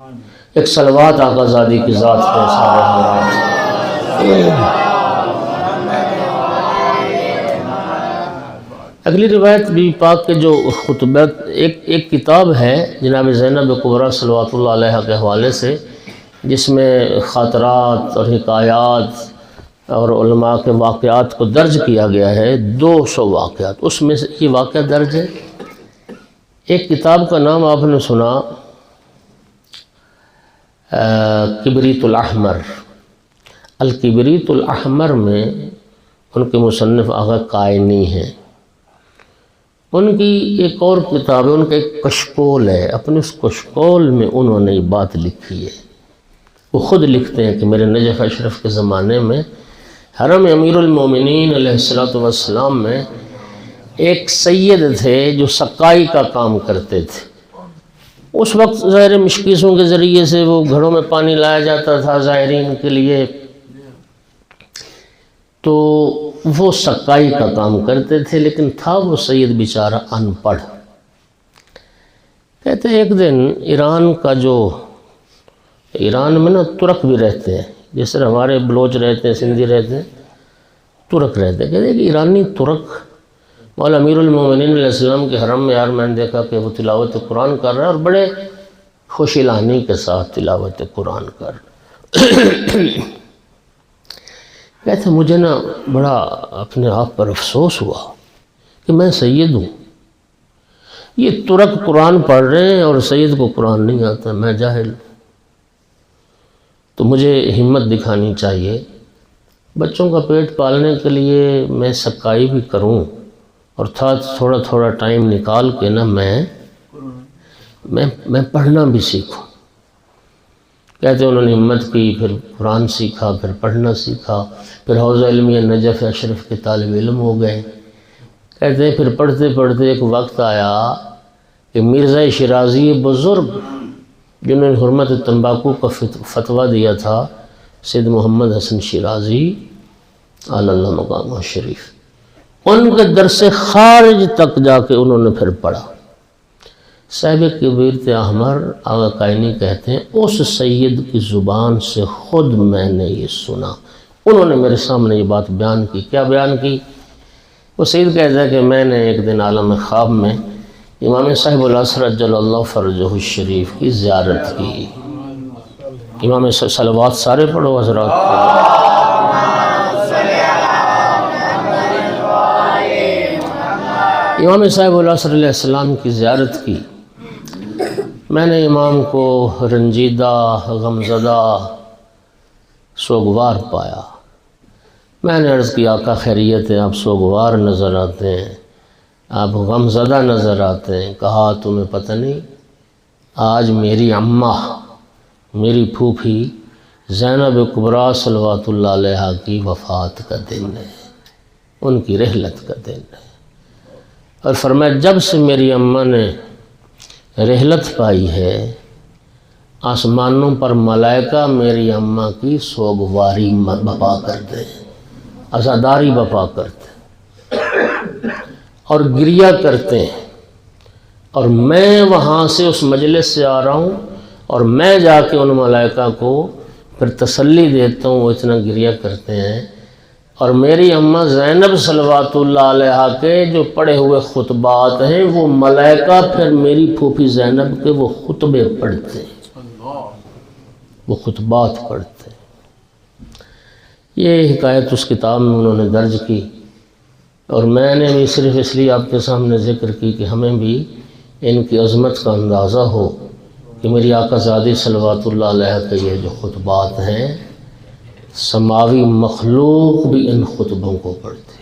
ایک صلوات آقا زادی کی ذات پہ سارے حضرات۔ اگلی روایت بی پاک کے جو خطبہ ایک کتاب ہے جناب زینب کبریٰ صلوات اللہ علیہ کے حوالے سے، جس میں خاطرات اور حکایات اور علماء کے واقعات کو درج کیا گیا ہے، 200 واقعات، اس میں سے یہ واقعہ درج ہے۔ ایک کتاب کا نام آپ نے سنا، کبریت الاحمر۔ الکبریت الاحمر میں ان کے مصنف آقا قائنی ہیں۔ ان کی ایک اور کتاب ہے، ان کا ایک کشکول ہے، اپنے اس کشکول میں انہوں نے یہ بات لکھی ہے۔ وہ خود لکھتے ہیں کہ میرے نجف اشرف کے زمانے میں حرم امیر المومنین علیہ السلام میں ایک سید تھے جو سقائی کا کام کرتے تھے۔ اس وقت ظاہر مشکیزوں کے ذریعے سے وہ گھروں میں پانی لایا جاتا تھا زائرین کے لیے، تو وہ سقائی کا کام کرتے تھے، لیکن تھا وہ سید بیچارہ ان پڑھ۔ کہتے ہیں ایک دن ایران میں نا ترک بھی رہتے ہیں، جس طرح ہمارے بلوچ رہتے ہیں، سندھی رہتے ہیں، ترک رہتے ہیں۔ کہتے ہیں کہ ایرانی ترک مولا امیر المومنین علیہ السلام کے حرم میں، یار میں نے دیکھا کہ وہ تلاوت قرآن کر رہا ہے اور بڑے خوشیلانی کے ساتھ تلاوت قرآن کر رہا ہے۔ کہتے ہیں مجھے نا بڑا اپنے آپ پر افسوس ہوا کہ میں سید ہوں، یہ ترک قرآن پڑھ رہے ہیں اور سید کو قرآن نہیں آتا، میں جاہل ہوں۔ تو مجھے ہمت دکھانی چاہیے، بچوں کا پیٹ پالنے کے لیے میں سقائی بھی کروں اور تھوڑا تھوڑا ٹائم نکال کے نا میں پڑھنا بھی سیکھوں۔ کہتے ہیں انہوں نے ہمت کی، پھر قرآن سیکھا، پھر پڑھنا سیکھا، پھر حوزہ علمیہ نجف اشرف کے طالب علم ہو گئے۔ کہتے ہیں پھر پڑھتے پڑھتے ایک وقت آیا کہ مرزا شیرازی بزرگ، جنہوں نے حرمت تمباکو کا فتویٰ دیا تھا، سید محمد حسن شیرازی علی اللہ مقامہ شریف، ان کے درس خارج تک جا کے انہوں نے پھر پڑھا۔ صاحب کبریت احمر آقا قائنی کہتے ہیں اس سید کی زبان سے خود میں نے یہ سنا، انہوں نے میرے سامنے یہ بات بیان کی۔ کیا بیان کی؟ وہ سید کہتا ہے کہ میں نے ایک دن عالم خواب میں امام صاحب العصر عجل اللہ فرجہ الشریف کی زیارت کی۔ امام صلوات سارے پڑھو حضرات۔ امام صاحب العصر علیہ السلام کی زیارت کی۔ میں نے امام کو رنجیدہ، غمزدہ، سوگوار پایا۔ میں نے عرض کیا آقا خیریت ہے؟ آپ سوگوار نظر آتے ہیں، آپ غمزدہ نظر آتے ہیں۔ کہا تمہیں پتہ نہیں، آج میری اماں، میری پھوپھی زینب کبریٰ صلوات اللہ علیہ کی وفات کا دن ہے، ان کی رحلت کا دن ہے۔ اور فرمایا جب سے میری اماں نے رحلت پائی ہے، آسمانوں پر ملائکہ میری اماں کی سوگواری بپا کرتے ہیں، عزاداری بپا کرتے ہیں اور گریہ کرتے ہیں، اور میں وہاں سے اس مجلس سے آ رہا ہوں اور میں جا کے ان ملائکہ کو پھر تسلی دیتا ہوں، وہ اتنا گریہ کرتے ہیں۔ اور میری اماں زینب صلوات اللہ علیہ کے جو پڑھے ہوئے خطبات ہیں، وہ ملائکہ پھر میری پھوپھی زینب کے وہ خطبے پڑھتے ہیں، وہ خطبات پڑھتے ہیں۔ یہ حکایت اس کتاب میں انہوں نے درج کی، اور میں نے بھی صرف اس لیے آپ کے سامنے ذکر کی کہ ہمیں بھی ان کی عظمت کا اندازہ ہو کہ میری آقا زادی صلوات اللہ علیہ کے یہ جو خطبات ہیں، سماوی مخلوق بھی ان خطبوں کو پڑھتی ہے۔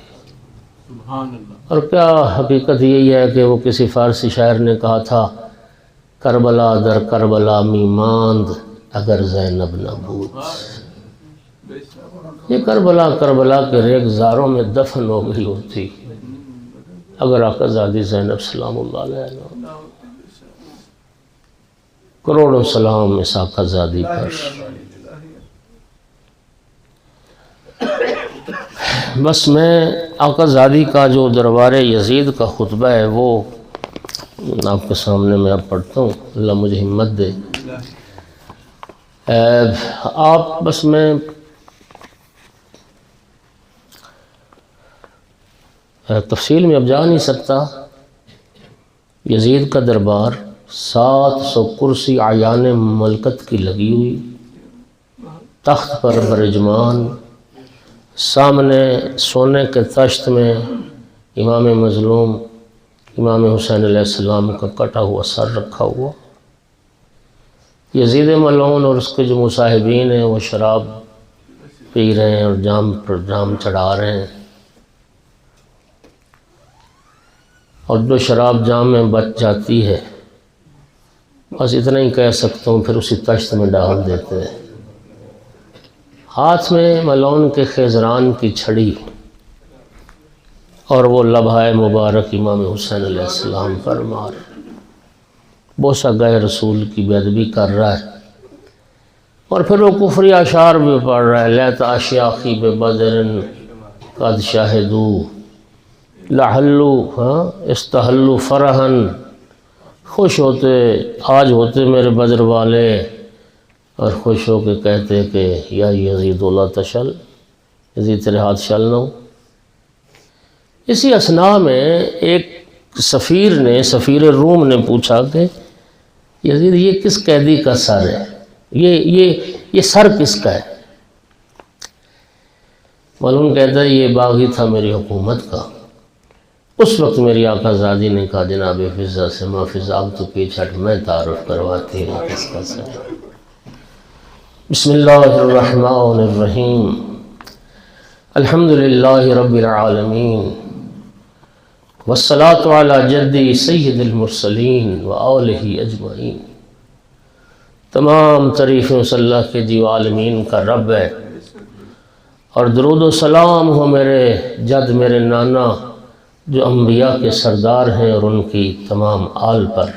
اور کیا حقیقت یہی ہے کہ وہ کسی فارسی شاعر نے کہا تھا، کربلا در کربلا می ماند اگر زینب نہ بود۔ یہ کربلا کے ریگزاروں میں دفن ہو گئی ہوتی اگر آقا زادی زینب سلام اللہ علیہ نہ۔ کروڑوں سلام اس آقا زادی پر۔ بس میں آقا زادی کا جو دربار یزید کا خطبہ ہے وہ آپ کے سامنے میں اب پڑھتا ہوں، اللہ مجھے ہمت دے۔ آپ بس میں تفصیل میں اب جا نہیں سکتا. یزید کا دربار 700 کرسی اعیان مملکت کی لگی ہوئی، تخت پر برجمان، سامنے سونے کے تشت میں امام مظلوم امام حسین علیہ السلام کا کٹا ہوا سر رکھا ہوا. یزید ملعون اور اس کے جو مصاحبین ہیں وہ شراب پی رہے ہیں اور جام پر جام چڑھا رہے ہیں، اور جو شراب جام میں بچ جاتی ہے بس اتنا ہی کہہ سکتا ہوں، پھر اسی تشت میں ڈال دیتے ہیں. ہاتھ میں ملعون کے خیزران کی چھڑی اور وہ لبھائے مبارک امام حسین علیہ السلام پر مار، بوسہ گئے رسول کی بے ادبی کر رہا ہے، اور پھر وہ کفری اشعار بھی پڑھ رہا ہے. لیت اشیاخی ببدر قد شاہدو لحلو استحلو فرحن، خوش ہوتے آج ہوتے میرے بدر والے، اور خوش ہو کے کہتے کہ یا یزید لا تشل، یزید تیرے ہاتھ شل نہ ہو. اسی اثناء میں ایک سفیر روم نے پوچھا کہ یزید یہ کس قیدی کا سر ہے، یہ سر کس کا ہے؟ معلوم کہتا ہے یہ باغی تھا میری حکومت کا. اس وقت میری آقا زادی نے کہا جناب فضا سے ما فضا تو پیچھے ہٹ، میں تعارف کرواتی ہوں کس کا سر. بسم اللہ الرحمن الرحیم، الحمدللہ رب العالمین، والصلاة علی جدی سید المرسلین وآلہ اجمعین. تمام تعریفیں صلی اللہ کے جی عالمین کا رب ہے، اور درود و سلام ہو میرے جد میرے نانا جو انبیاء کے سردار ہیں اور ان کی تمام آل پر.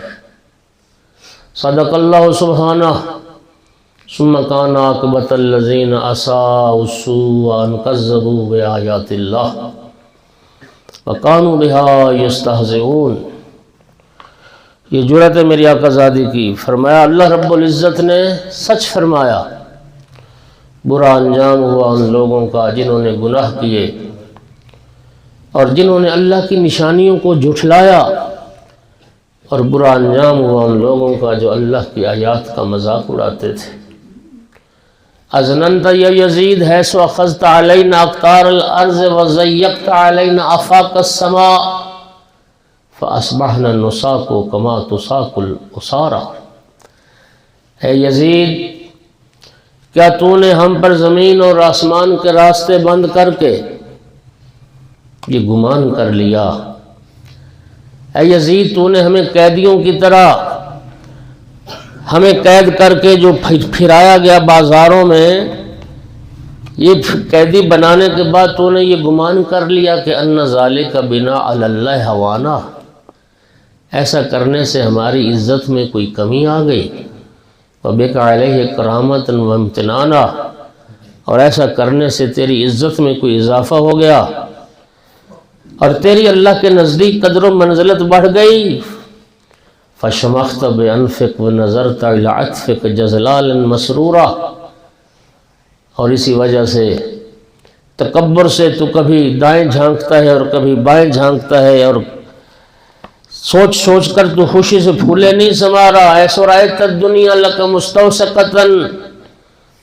صدق اللہ سبحانہ. ثم کان عاقبۃ الذین اساءوا السوء ان کذبوا بآیات اللہ وکانوا بہا یستہزئون. یہ جرأت ہے میری آقا زادی کی. فرمایا اللہ رب العزت نے سچ فرمایا، برا انجام ہوا ان لوگوں کا جنہوں نے گناہ کیے اور جنہوں نے اللہ کی نشانیوں کو جھٹلایا، اور برا انجام ہوا ان لوگوں کا جو اللہ کی آیات کا مذاق اڑاتے تھے. اظننت یا یزید حیث اخذت علینا اقطار الارض وضیقت علینا آفاق السماء فاصبحنا نساق کما تساق الاسارا. اے یزید، کیا تو نے ہم پر زمین اور آسمان کے راستے بند کر کے یہ گمان کر لیا؟ اے یزید، تو نے ہمیں قیدیوں کی طرح ہمیں قید کر کے جو پھرایا گیا بازاروں میں، یہ قیدی بنانے کے بعد تو نے یہ گمان کر لیا کہ ان ذالک بنا علی اللہ ہوانا، ایسا کرنے سے ہماری عزت میں کوئی کمی آ گئی. وبک علیہ کرامۃ و امتنانا، اور ایسا کرنے سے تیری عزت میں کوئی اضافہ ہو گیا اور تیری اللہ کے نزدیک قدر و منزلت بڑھ گئی. فشمخت بانفک ونظرت الی عطفک جزلالا مسرورا، اور اسی وجہ سے تکبر سے تو کبھی دائیں جھانکتا ہے اور کبھی بائیں جھانکتا ہے، اور سوچ سوچ کر تو خوشی سے پھولے نہیں سما رہا. ایسو رأیت الدنیا لک مستوسقۃ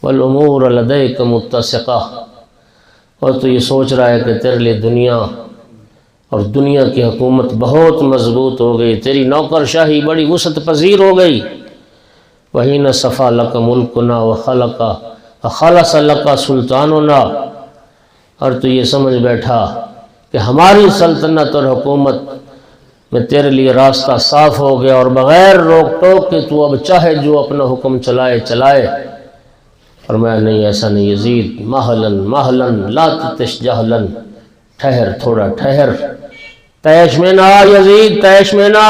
والامور لدیک متسقہ، اور تو یہ سوچ رہا ہے کہ تیرے لیے دنیا اور دنیا کی حکومت بہت مضبوط ہو گئی، تیری نوکر شاہی بڑی وسعت پذیر ہو گئی. وَحِينَ صَفَى لَكَ مُلْكُنَا وَخَلَصَ لَكَ سُلْطَانُنَا، اور تو یہ سمجھ بیٹھا کہ ہماری سلطنت اور حکومت میں تیرے لیے راستہ صاف ہو گیا، اور بغیر روک ٹوک کہ تو اب چاہے جو اپنا حکم چلائے. فرمایا نہیں، ایسا نہیں یزید، مہلن لا تتش جہلن، ٹھہر تھوڑا ٹھہر، تیش میں نہ یزید، تیش میں نہ.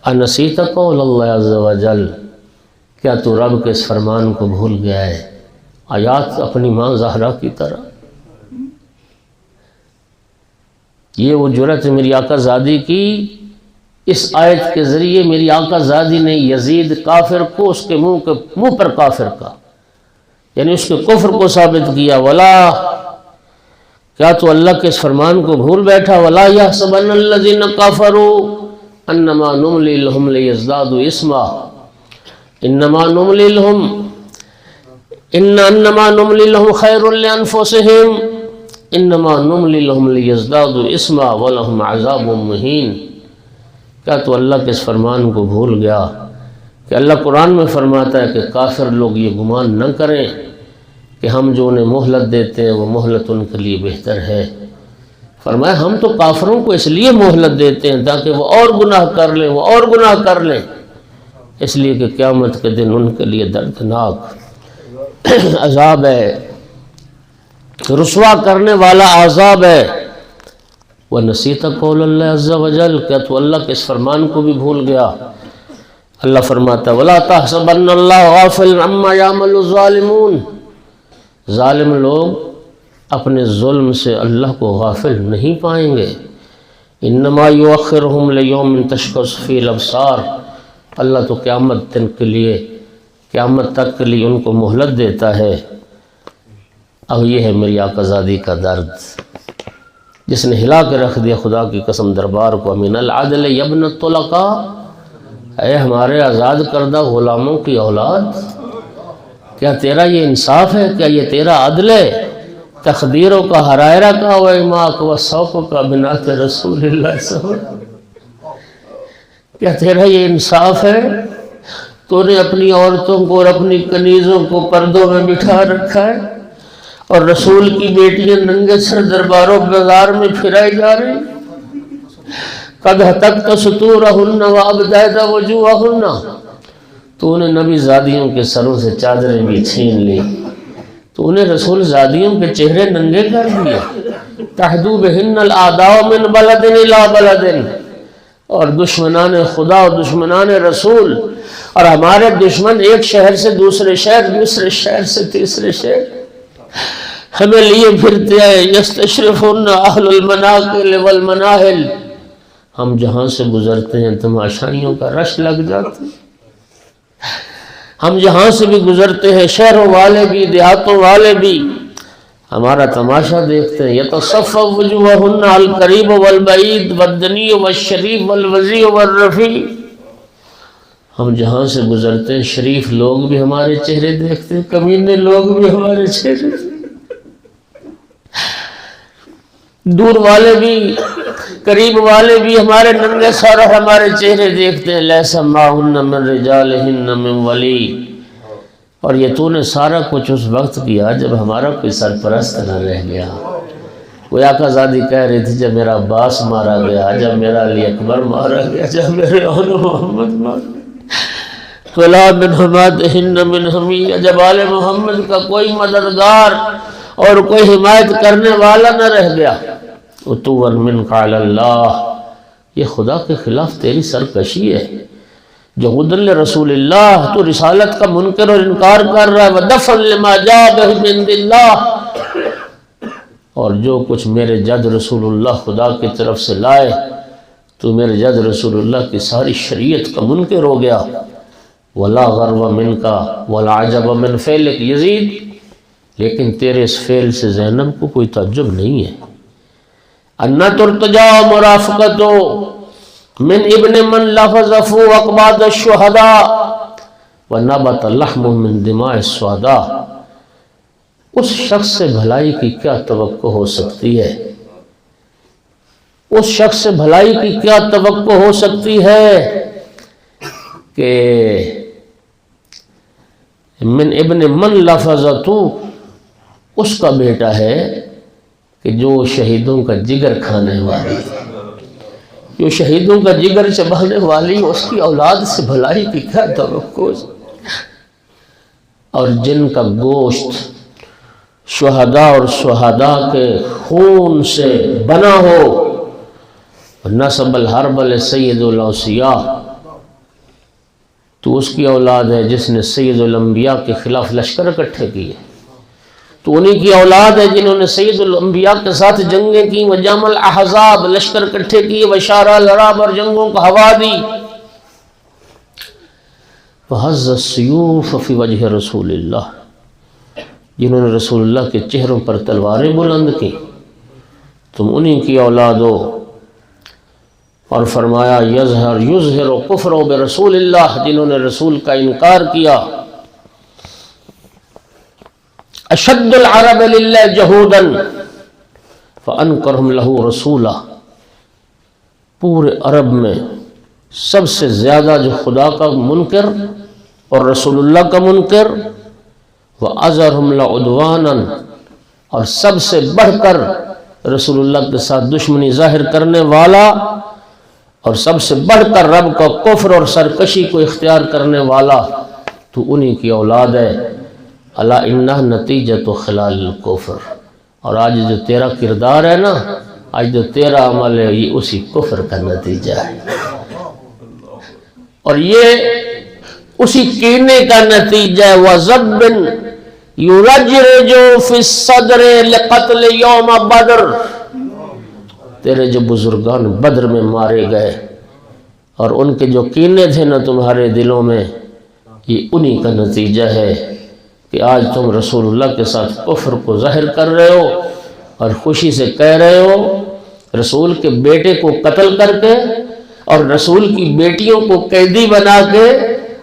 انسیت قول اللہ عز و جل، کیا تو رب کے اس فرمان کو بھول گیا ہے؟ آیات اپنی ماں زہرا کی طرح. یہ وہ جرأت میری آقا زادی کی اس آیت کے ذریعے میری آقا زادی نے یزید کافر کو اس کے منہ پر کافر کا، یعنی اس کے کفر کو ثابت کیا۔ ولا، کیا تو اللہ کے اس فرمان کو بھول بیٹھا؟ ولا یحسبن الذین کفروا انما نملی لہم لیزدادوا اثما انما نملی لہم خیر لانفسہم انما نملی لہم لیزدادوا اثما ولہم عذاب مہین۔ کیا تو اللہ کے اس فرمان کو بھول گیا کہ اللہ قرآن میں فرماتا ہے کہ کافر لوگ یہ گمان نہ کریں کہ ہم جو انہیں مہلت دیتے ہیں وہ مہلت ان کے لیے بہتر ہے۔ فرمایا ہم تو کافروں کو اس لیے مہلت دیتے ہیں تاکہ وہ اور گناہ کر لیں، وہ اور گناہ کر لیں، اس لیے کہ قیامت کے دن ان کے لیے دردناک عذاب ہے، رسوا کرنے والا عذاب ہے۔ وَنَسِيتَ قَوْلَ اللَّهِ عَزَّ وَجَلَّ، کیا تو اللہ کے اس فرمان کو بھی بھول گیا؟ اللہ فرماتا ہے وَلَا تَحْسَبَنَّ اللَّهَ غَافِلًا عَمَّا يَعْمَلُ الظَّالِمُونَ، ظالم لوگ اپنے ظلم سے اللہ کو غافل نہیں پائیں گے۔ انما یؤخرہم لیوم تشخص فیہ الابصار، اللہ تو قیامت تک کے لیے ان کو مہلت دیتا ہے۔ اب یہ ہے میری آقا زادی کا درد، جس نے ہلا کے رکھ دیا خدا کی قسم دربار کو۔ من العدل یبن الطلقاء، اے ہمارے آزاد کردہ غلاموں کی اولاد، کیا تیرا یہ انصاف ہے؟ کیا یہ تیرا عدل ہے؟ تقدیروں کا حرائرہ کا و اماک و سوق کا بنات رسول اللہ صلی اللہ علیہ وسلم، کیا تیرا یہ انصاف ہے؟ تو نے اپنی عورتوں کو اور اپنی کنیزوں کو پردوں میں بٹھا رکھا ہے اور رسول کی بیٹیاں ننگے سر درباروں بازار میں پھرائی جا رہی۔ قد ہتکت ستورہن وابدیت وجوہن، تو نے نبی زادیوں کے سروں سے چادریں بھی چھین لی، تو نے رسول زادیوں کے چہرے ننگے کر دیے۔ تحدو بہن الاعداء من بلد الى بلد، اور دشمنان خدا اور دشمنان رسول اور ہمارے دشمن ایک شہر سے دوسرے شہر، دوسرے شہر سے تیسرے شہر ہمیں لیے پھرتے ہیں۔ یستشرفون اہل المناقل والمناہل، ہم جہاں سے گزرتے ہیں تماشائیوں کا رش لگ جاتا ہے، ہم جہاں سے بھی گزرتے ہیں شہروں والے بھی دیہاتوں والے بھی ہمارا تماشا دیکھتے ہیں۔ یتصفف وجوہہن القریب والبعید والدنی والشریف والوضیع والرفیع، ہم جہاں سے گزرتے ہیں شریف لوگ بھی ہمارے چہرے دیکھتے ہیں، کمینے لوگ بھی ہمارے چہرے دیکھتے ہیں، دور والے بھی قریب والے بھی ہمارے ننگے سر ہمارے چہرے دیکھتے ہیں۔ لیس معہن من رجالہن من ولی، اور یہ تو نے سارا کچھ اس وقت کیا جب ہمارا کوئی سرپرست نہ رہ گیا۔ کوئی آقا زادی کہہ رہی تھی جب میرا عباس مارا گیا، جب میرا علی اکبر مارا گیا، جب میرے آل محمد مارا گیا، فلا من حمادہن من حمیہ، جب آل محمد کا کوئی مددگار اور کوئی حمایت کرنے والا نہ رہ گیا۔ عتوا منک علی اللہ، یہ خدا کے خلاف تیری سرکشی ہے۔ جہودن رسول اللہ، تو رسالت کا منکر اور انکار کر رہا ہے۔ ودفع لما جاء بہ من عند اللہ، اور جو کچھ میرے جد رسول اللہ خدا کی طرف سے لائے تو میرے جد رسول اللہ کی ساری شریعت کا منکر ہو گیا۔ ولا غرو منک ولا عجب من فعلک یزید، لیکن تیرے اس فعل سے زینب کو کوئی تعجب نہیں ہے۔ انا ترتجا مرافقتو من ابن من لفظ فو اقباد الشہداء ونبت لحم من دماء السوداء، اس شخص سے بھلائی کی کیا توقع ہو سکتی ہے؟ اس شخص سے بھلائی کی کیا توقع ہو سکتی ہے کہ من ابن من لفظ، تو اس کا بیٹا ہے کہ جو شہیدوں کا جگر کھانے والی، جو شہیدوں کا جگر چبانے والی، اس کی اولاد سے بھلائی کی کیا توقع، اور جن کا گوشت شہداء اور شہداء کے خون سے بنا ہو۔ نسب الحرب لسید الاوصیاء، تو اس کی اولاد ہے جس نے سید الانبیاء کے خلاف لشکر اکٹھے کیے، تو انہی کی اولاد ہے جنہوں نے سید الانبیاء کے ساتھ جنگیں کی، وجام الاحزاب، لشکر کٹھے کیے، وشارہ لڑاب اور جنگوں کو ہوا دی، وحز السیوف فی وجہ رسول اللہ، جنہوں نے رسول اللہ کے چہروں پر تلواریں بلند کی، تم انہی کی اولاد ہو۔ اور فرمایا یظہر کفر برسول اللہ، جنہوں نے رسول کا انکار کیا، اشد العرب للہ جہودا فانکرہم لہ رسولہ، پورے عرب میں سب سے زیادہ جو خدا کا منکر اور رسول اللہ کا منکر، وَأَزَرْهُمْ لَعُدْوَانًا، اور سب سے بڑھ کر رسول اللہ کے ساتھ دشمنی ظاہر کرنے والا، اور سب سے بڑھ کر رب کا کفر اور سرکشی کو اختیار کرنے والا تو انہی کی اولاد ہے۔ الا انہ نتیجۃ خلال الکفر، اور آج جو تیرا کردار ہے نا، آج جو تیرا عمل ہے، یہ اسی کفر کا نتیجہ ہے، اور یہ اسی کینے کا نتیجہ ہے۔ وَذَبٍ يُرَجْرِجُ فِي الصَّدْرِ لِقَتْلِ يَوْمَ بدر، تیرے جو بزرگان بدر میں مارے گئے اور ان کے جو کینے تھے نا تمہارے دلوں میں، یہ انہی کا نتیجہ ہے کہ آج تم رسول اللہ کے ساتھ کفر کو ظاہر کر رہے ہو اور خوشی سے کہہ رہے ہو، رسول کے بیٹے کو قتل کر کے اور رسول کی بیٹیوں کو قیدی بنا کے،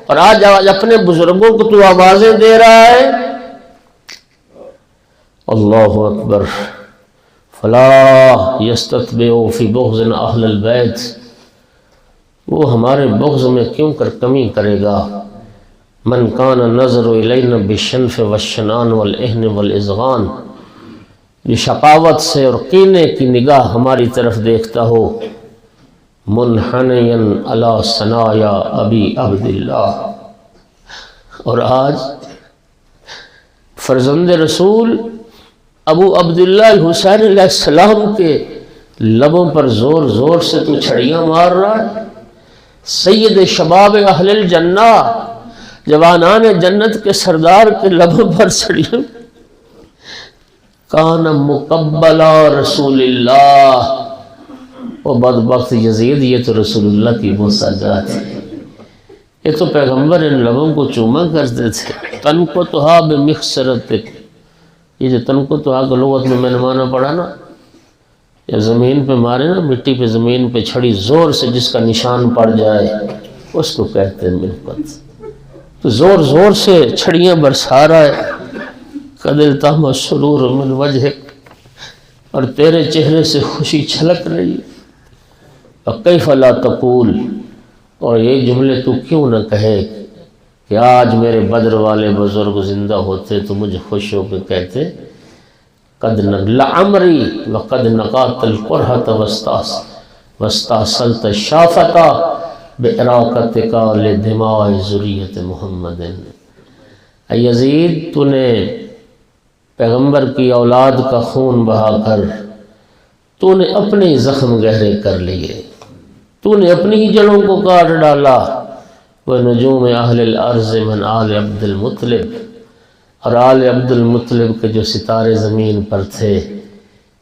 اور آج اپنے بزرگوں کو تو آوازیں دے رہا ہے۔ اللہ اکبر۔ فلا یستتبع فی بغض اہل البیت، وہ ہمارے بغض میں کیوں کر کمی کرے گا۔ من کان نظر الینا بالشنف والشنان والاہن والازغان، جو شقاوت سے اور کینے کی نگاہ ہماری طرف دیکھتا ہو، منحنیا علی ثنایا ابی عبداللہ، اور آج فرزند رسول ابو عبداللہ الحسین علیہ السلام کے لبوں پر زور زور سے تو چھڑیاں مار رہا ہے۔ سید شباب اہل الجنہ، جوانان جنت کے سردار کے لبوں پر چھڑیاں، کان مقبلا رسول اللہ، وہ بدبخت یزید، یہ تو رسول اللہ کی موسیقات ہے، یہ تو پیغمبر ان لبوں کو چوما کرتے تھے۔ تن کو تو ہا بمخصرتک، یہ جو تن کو تو ہا کا لغت میں نے معنی پڑھا نا، یا زمین پہ مارے نا، مٹی پہ زمین پہ چھڑی زور سے جس کا نشان پڑ جائے اس کو کہتے ہیں ملکت۔ تو زور زور سے چھڑیاں برسا رہا ہے، قد التہم السرور من وجہک، اور تیرے چہرے سے خوشی چھلک رہی ہے۔ وَكَيْفَ لَا تَقُول، اور یہ جملے تو کیوں نہ کہے کہ آج میرے بدر والے بزرگ زندہ ہوتے تو مجھے خوش ہو کے کہتے قد لعمری وقد نقات القرحۃ واستاصلت الشافۃ بعراقتک لدماء ذریۃ محمد۔ اے یزید، تو نے پیغمبر کی اولاد کا خون بہا کر تو نے اپنے ہی زخم گہرے کر لیے، تو نے اپنی ہی جڑوں کو کاٹ ڈالا۔ وَنُجُومِ أَهْلِ الْأَرْضِ مِنْ آلِ عبد المطلب، اور آل عبد المطلب کے جو ستارے زمین پر تھے،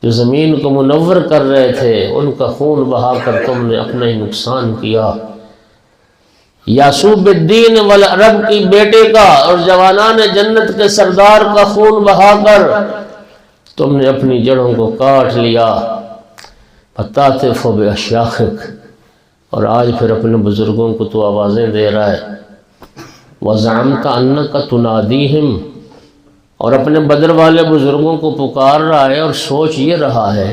جو زمین کو منور کر رہے تھے، ان کا خون بہا کر تم نے اپنا ہی نقصان کیا۔ یعصوب الدین والعرب کی بیٹے کا اور جوانان جنت کے سردار کا خون بہا کر تم نے اپنی جڑوں کو کاٹ لیا۔ فَتَعْتِفُ بِأَشْيَاخِكَ، اور آج پھر اپنے بزرگوں کو تو آوازیں دے رہا ہے۔ وَزَعَمْتَ أَنَّكَ تُنَادِيهِمْ، اور اپنے بدر والے بزرگوں کو پکار رہا ہے، اور سوچ یہ رہا ہے،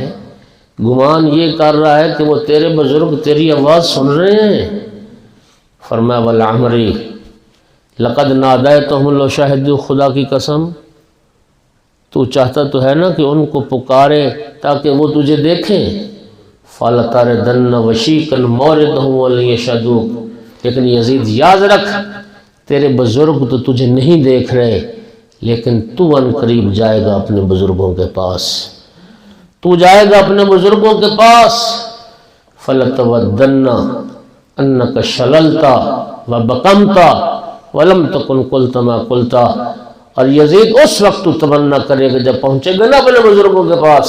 گمان یہ کر رہا ہے کہ وہ تیرے بزرگ تیری آواز سن رہے ہیں۔ فرمایا والعمری لقد نادیتہم، لو شاہدوا، خدا کی قسم تو چاہتا تو ہے نا کہ ان کو پکارے تاکہ وہ تجھے دیکھیں۔ فَلَتَرَدَنَّ وَشِيكًا مَوْرِدَهُمْ وَلَيَشْهَدُوكَ، لیکن یزید یاد رکھ، تیرے بزرگ تو تجھے نہیں دیکھ رہے، لیکن تو ان قریب جائے گا اپنے بزرگوں کے پاس، تو جائے گا اپنے بزرگوں کے پاس۔ فَلَتَوَدَّنَّ أَنَّكَ شَلَلْتَ وَبَقَمْتَ وَلَمْ تَكُنْ قُلْتَ مَا قُلْتَ، اور یزید اس وقت تو تمنا کرے گا جب پہنچے گا نا اپنے بزرگوں کے پاس،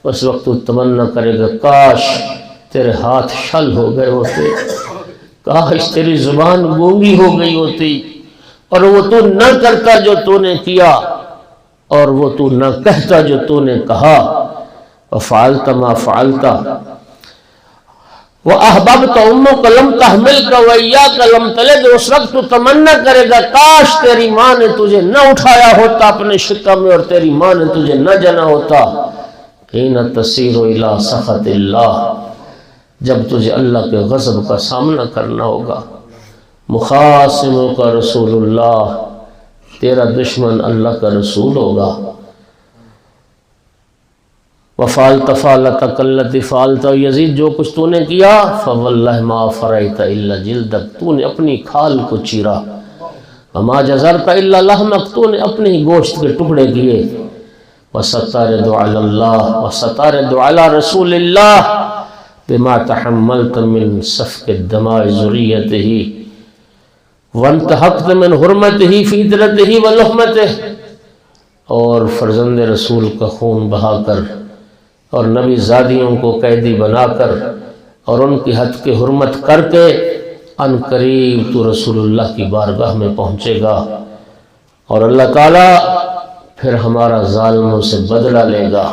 اس وقت تو تمنا کرے گا کاش تیرے ہاتھ شل ہو گئے ہوتے، کاش تیری زبان گونگی ہو گئی ہوتی، اور وہ تو نہ کرتا جو تو نے کیا، اور وہ تو نہ کہتا جو تو نے کہا، وفعلت ما فعلت وَأَحْبَبْتَ أُمُّكَ لَمْ تَحْمِلْكَ وَإِيَّاكَ لَمْ تَلِدْ، اس وقت تو تمنا کرے گا کاش تیری ماں نے تجھے نہ اٹھایا ہوتا اپنے شکم میں، اور تیری ماں نے تجھے نہ جنا ہوتا۔ حِينَ تَسِيرُ إِلَىٰ سَخَطِ اللَّهِ، جب تجھے اللہ کے غضب کا سامنا کرنا ہوگا۔ مُخَاصِمُكَ رسول اللہ، تیرا دشمن اللہ کا رسول ہوگا۔ وَفَعَلْتَ فَعْلَتَكَ الَّتِي فَعَلْتَ، یزید جو کچھ تو نے کیا، فَوَاللَّهِ مَا فَرَيْتَ إِلَّا جِلْدَكَ، تو نے اپنی کھال کو چیرا، وَمَا جَزَرْتَ إِلَّا لَحْمَكَ، تو نے اپنے ہی گوشت کے ٹکڑے کیے، وَسَتَارِدُ عَلَى اللَّهِ وَسَتَارِدُ عَلَى رَسُولِ اللَّهِ بِمَا تَحَمَّلْتَ مِنْ سَفْكِ الدَّمَاءِ ذُرِّيَّتِهِ وَانْتَحَقْتَ مِنْ حُرْمَتِهِ فِي عِتْرَتِهِ وَلُحْمَتِهِ، اور فرزند رسول کا خون بہا کر اور نبی زادیوں کو قیدی بنا کر اور ان کی حد کی حرمت کر کے ان قریب تو رسول اللہ کی بارگاہ میں پہنچے گا، اور اللہ تعالیٰ پھر ہمارا ظالموں سے بدلہ لے گا،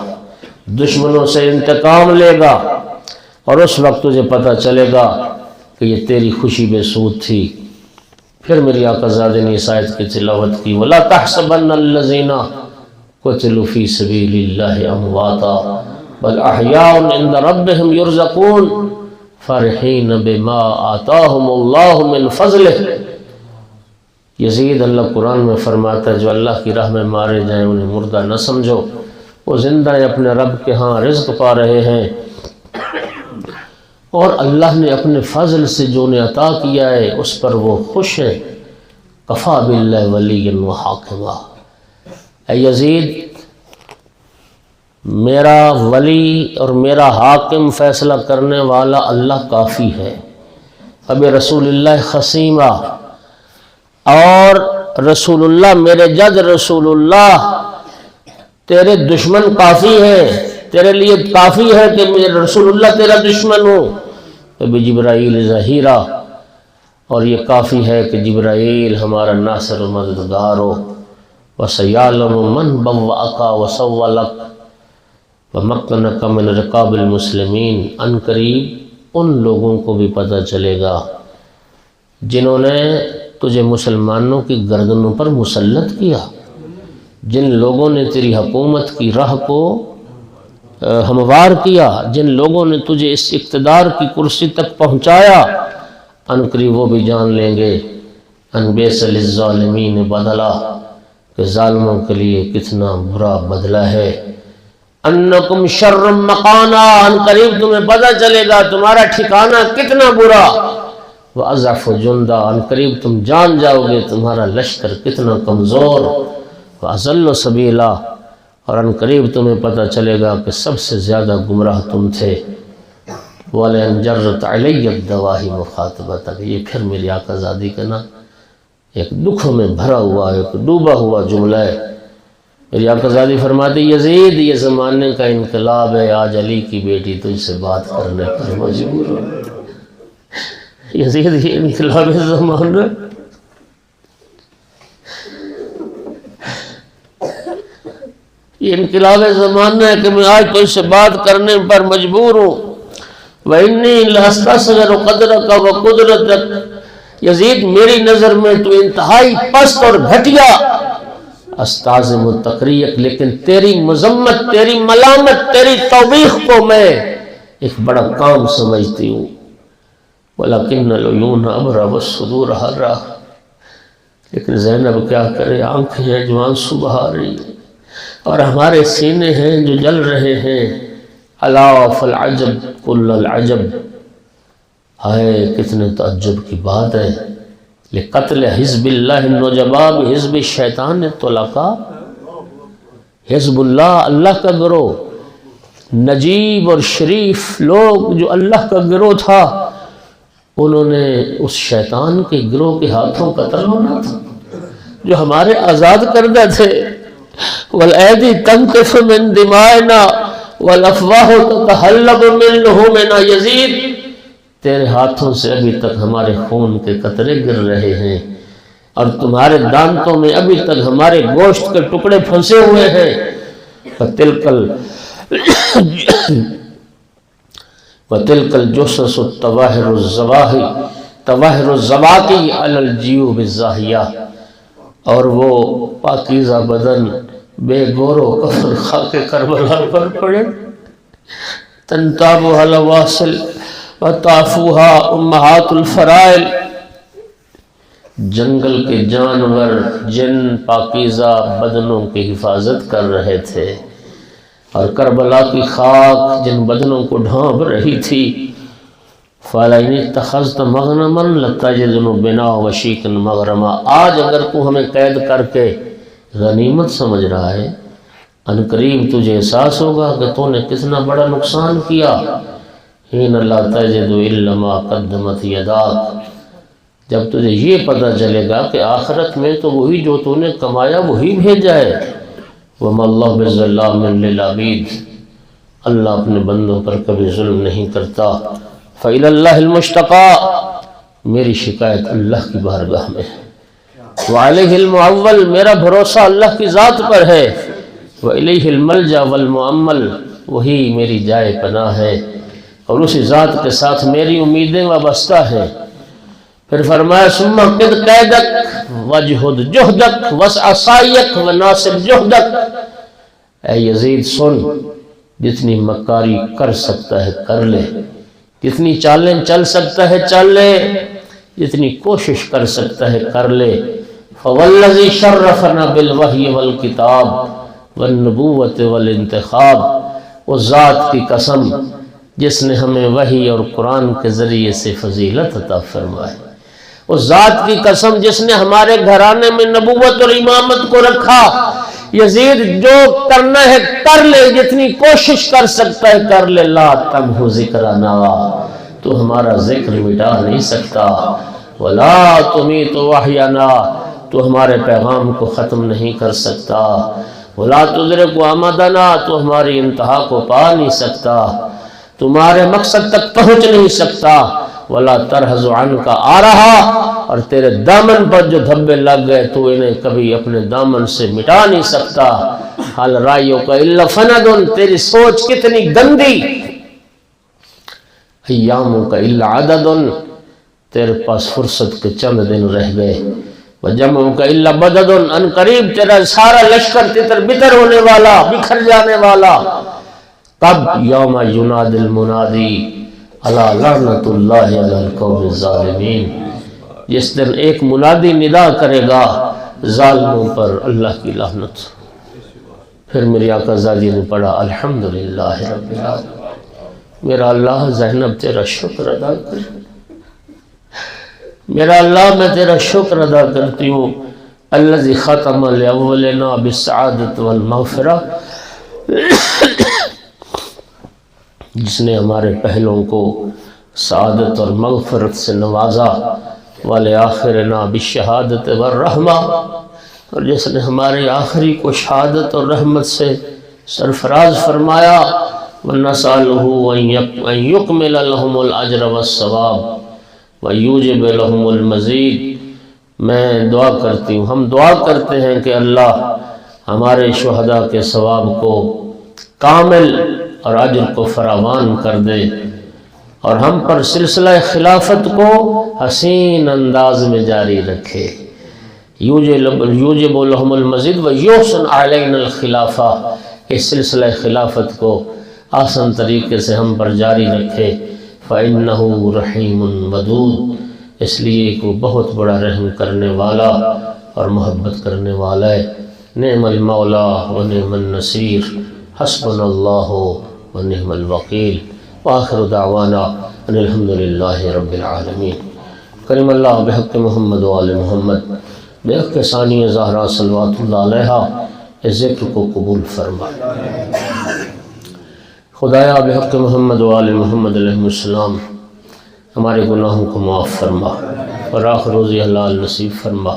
دشمنوں سے انتقام لے گا، اور اس وقت تجھے پتہ چلے گا کہ یہ تیری خوشی بے سود تھی۔ پھر میری آقا زادے نے اس آیت کی تلاوت کی، وَلَا تَحْسَبَنَّ الَّذِينَ قُتِلُوا فِي سَبِيلِ اللَّهِ أَمْوَاتًا بل احیاء عند ربهم یرزقون فرحین بما آتاہم اللہ من فضلہ۔ یزید اللہ قرآن میں فرماتا ہے جو اللہ کی راہ میں مارے جائیں انہیں مردہ نہ سمجھو، وہ زندہ اپنے رب کے ہاں رزق پا رہے ہیں، اور اللہ نے اپنے فضل سے جو انہیں عطا کیا ہے اس پر وہ خوش ہیں۔ کفا باللہ ولی و حاکما، اے یزید میرا ولی اور میرا حاکم فیصلہ کرنے والا اللہ کافی ہے۔ اب رسول اللہ خصیمہ، اور رسول اللہ میرے جد رسول اللہ تیرے دشمن کافی ہے، تیرے لیے کافی ہے کہ میرے رسول اللہ تیرا دشمن ہو۔ اب جبرائیل ظہیرہ، اور یہ کافی ہے کہ جبرائیل ہمارا ناصر و مددگار ہو۔ وَسَيَعْلَمُ مَنْ بَوَّأَكَ وَسَوَّلَكَ وَمَكَّنَكَ مِنْ رِقَابِ الْمُسْلِمِينَ، ان قریب ان لوگوں کو بھی پتہ چلے گا جنہوں نے تجھے مسلمانوں کی گردنوں پر مسلط کیا، جن لوگوں نے تیری حکومت کی راہ کو ہموار کیا، جن لوگوں نے تجھے اس اقتدار کی کرسی تک پہنچایا، ان قریب وہ بھی جان لیں گے ان بیس للظالمین بدلا، کہ ظالموں کے لیے کتنا برا بدلہ ہے۔ انکم شر مقانا، ان قریب تمہیں پتہ چلے گا تمہارا ٹھکانہ کتنا برا۔ وَأَضْعَفُ جُنْدًا، ان قریب تم جان جاؤ گے تمہارا لشکر کتنا کمزور۔ وَأَضَلُّ سَبِيلًا، اور ان قریب تمہیں پتہ چلے گا کہ سب سے زیادہ گمراہ تم تھے۔ وَلَئِنْ جَرَّتْ عَلَيَّ الدَّوَاهِ مُخَاطَبَتَكَ، یہ پھر میری آقا زادی کا نا ایک دکھوں میں بھرا ہوا ایک ڈوبا ہوا جملہ ہے۔ میری آقا زادی فرماتی یزید یہ زمانے کا انقلاب ہے، آج علی کی بیٹی تجھ سے بات کرنے پر مجبور ہو۔ یزید یہ انقلاب زمانہ، یہ انقلاب زمانہ ہے کہ میں آج تجھ سے بات کرنے پر مجبور ہوں۔ وَإِنِّي لَأَسْتَصْغِرُ قَدْرَكَ وَقُدْرَتَكَ، یزید میری نظر میں تو انتہائی پست اور گھٹیا، استعظم التقریق، لیکن تیری مذمت، تیری ملامت، تیری توبیخ کو میں ایک بڑا کام سمجھتی ہوں۔ وَلَكِنَّ الْعُيُونَ أَبْرَى وَالصُّدُورَ حَرَّىٰ، لیکن زینب کیا کرے، آنکھیں ہیں جو آنسو بہا رہی ہیں، اور ہمارے سینے ہیں جو جل رہے ہیں۔ الا فالعجب کل العجب، ہائے کتنے تعجب کی بات ہے، لقتل حزب اللہ النجباء بحزب الشیطان الطلقاء، حزب اللہ اللہ کا گروہ، نجیب اور شریف لوگ جو اللہ کا گروہ تھا، انہوں نے اس شیطان کے گروہ کے ہاتھوں قتل ہونا تھا۔ جو ہمارے آزاد کردہ تھے، والایدی تنطف من دمائنا والافواہ تتحلب من لحومنا یزید، تیرے ہاتھوں سے ابھی تک ہمارے خون کے قطرے گر رہے ہیں، اور تمہارے دانتوں میں ابھی تک ہمارے گوشت کے ٹکڑے پھنسے ہوئے ہیں۔ وَتِلْكَ الْجُسَّسُ طَوَاهِرُ الزَّبَاقِ عَلَى الْجِيُوبِ الزَّاهِيَةِ، اور وہ پاکیزہ بدن بے گور و کفن خاک کربلا پر پڑے، تنتابها الواصل وطافوها امہات الفرائل، جنگل کے جانور جن پاکیزہ بدنوں کی حفاظت کر رہے تھے، اور کربلا کی خاک جن بدنوں کو ڈھانپ رہی تھی۔ فَلَئِنِ اتَّخَذْتَ مَغْنَمًا لَتَجِدُنُ بِنَا وَشِيكًا مَغْرَمًا، آج اگر تو ہمیں قید کر کے غنیمت سمجھ رہا ہے، ان قریب تجھے احساس ہوگا کہ تو نے کتنا بڑا نقصان کیا۔ حِينَ لَا تَجِدُ إِلَّا مَا قَدَّمَتْ يَدَاكَ، جب تجھے یہ پتہ چلے گا کہ آخرت میں تو وہی جو تو نے کمایا وہی بھیجا ہے۔ وَمَا اللَّهُ بِظَلَّامٍ لِّلْعَبِيدِ، اللہ اپنے بندوں پر کبھی ظلم نہیں کرتا۔ فَإِلَى اللَّهِ الْمُشْتَقَى، میری شکایت اللہ کی بارگاہ میں ہے۔ وَعَلَيْهِ الْمُعَوَّلِ، میرا بھروسہ اللہ کی ذات پر ہے۔ وَإِلَيْهِ الْمَلْجَأُ وَالْمُؤَمَّلُ، وہی میری جائے پناہ ہے، اور اسی ذات کے ساتھ میری امیدیں وابستہ ہیں۔ پھر فرمایا ثم قد قیدک وجہد جہدک وسع سعیک وناصب جہدک، اے یزید سن، جتنی مکاری کر سکتا ہے کر لے، جتنی چالیں چل سکتا ہے چل لے، جتنی کوشش کر سکتا ہے کر لے۔ فوالذی شرفنا بالوحی والکتاب والنبوت والانتخاب، اس ذات کی قسم جس نے ہمیں وحی اور قرآن کے ذریعے سے فضیلت عطا فرمائے، اس ذات کی قسم جس نے ہمارے گھرانے میں نبوت اور امامت کو رکھا۔ یزید جو کرنا ہے کر لے، جتنی کوشش کر سکتا ہے کر لے۔ لا تمحو ذکرنا، تو ہمارا ذکر مٹا نہیں سکتا۔ ولا تمیت وحینا، تو ہمارے پیغام کو ختم نہیں کر سکتا۔ ولا تدرک آمدنا، تو ہماری انتہا کو پا نہیں سکتا، تمہارے مقصد تک پہنچ نہیں سکتا۔ ولا ترحز عنک آ رہا، اور تیرے دامن پر جو دھبے لگ گئے تو انہیں کبھی اپنے دامن سے مٹا نہیں سکتا۔ حل رائیوں کا الا فند، تیری سوچ کتنی گندی۔ ایاموں کا الا عدد، تیرے پاس فرصت کے چند دن رہ گئے۔ وجمعوں کا الا بدد، ان قریب تیرا سارا لشکر تتر بتر ہونے والا، بکھر جانے والا۔ کب؟ یوم یناد المنادی الا لعنت اللہ علی القوم الظالمین، جس دن ایک منادی ندا کرے گا ظالموں پر اللہ کی لعنت۔ پھر میری آقا زادی نے پڑھا الحمدللہ رب العالمین، میرا اللہ زینب تیرا شکر ادا کر، میرا اللہ میں تیرا شکر ادا کرتی ہوں۔ الذی ختم لاولنا بالسعادت والمغفرہ، جس نے ہمارے پہلوں کو سعادت اور مغفرت سے نوازا، ولآخرنا بالشہادت والرحمہ، اور جس نے ہمارے آخری کو شہادت اور رحمت سے سرفراز فرمایا۔ وَنَسْأَلُهُ أَن يُكْمِلَ لَهُمُ الْأَجْرَ وَالثَّوَابَ وَيُوجِبَ لَهُمُ الْمَزِيدَ، میں دعا کرتی ہوں، ہم دعا کرتے ہیں کہ اللہ ہمارے شہداء کے ثواب کو کامل اور اجر کو فراوان کر دے، اور ہم پر سلسلہ خلافت کو حسین انداز میں جاری رکھے۔ یوجب لہم المزید ویحسن علینا الخلافہ، اس سلسلہ خلافت کو آسان طریقے سے ہم پر جاری رکھے۔ فَإِنَّهُ رَحِيمٌ وَدُودٌ، اس لیے کہ وہ بہت بڑا رحم کرنے والا اور محبت کرنے والا ہے۔ نعم المولا و نعم النصیر، حسبنا اللہ و نعم الوکیل، وآخر دعوانا ان الحمدللہ رب العالمین۔ کریم اللہ بحق محمد و آل محمد، بحق ثانی زہرا صلوات اللہ علیہ، اس ذکر کو قبول فرما۔ خدایا بحق محمد و آل محمد علیہ السلام ہمارے گناہوں کو معاف فرما اور آخر روزی حلال نصیب فرما۔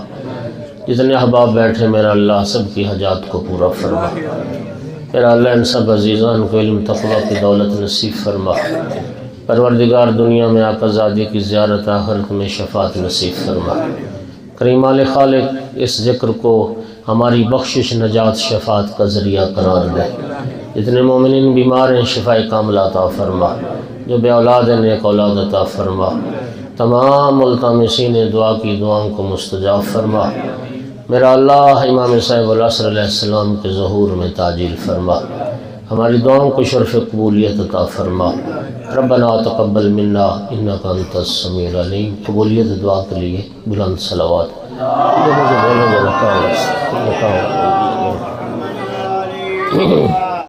جتنے احباب بیٹھے میرا اللہ سب کی حاجات کو پورا فرما۔ میرا اللہ ان سب عزیزان کو علم تقوی کی دولت نصیب فرما۔ پروردگار دنیا میں آقا زادی کی زیارت، آخرت میں شفاعت نصیب فرما۔ کریم آل خالق اس ذکر کو ہماری بخشش، نجات، شفاعت کا ذریعہ قرار دے۔ جتنے مومنین بیمار ہیں شفاء کاملہ عطا فرما، جو بے اولاد ہیں نیک اولاد عطا فرما، تمام ملتمسین دعا کی دعاؤں کو مستجاب فرما۔ میرا اللہ امام صاحب العصر علیہ السلام کے ظہور میں تعجیل فرما، ہماری دعاؤں کو شرف قبولیت عطا فرما۔ ربنا تقبل منا انک انت السمیع العلیم۔ قبولیت دعا کے لیے بلند صلوات۔ جو مجھے بولنے جو رکھا ہو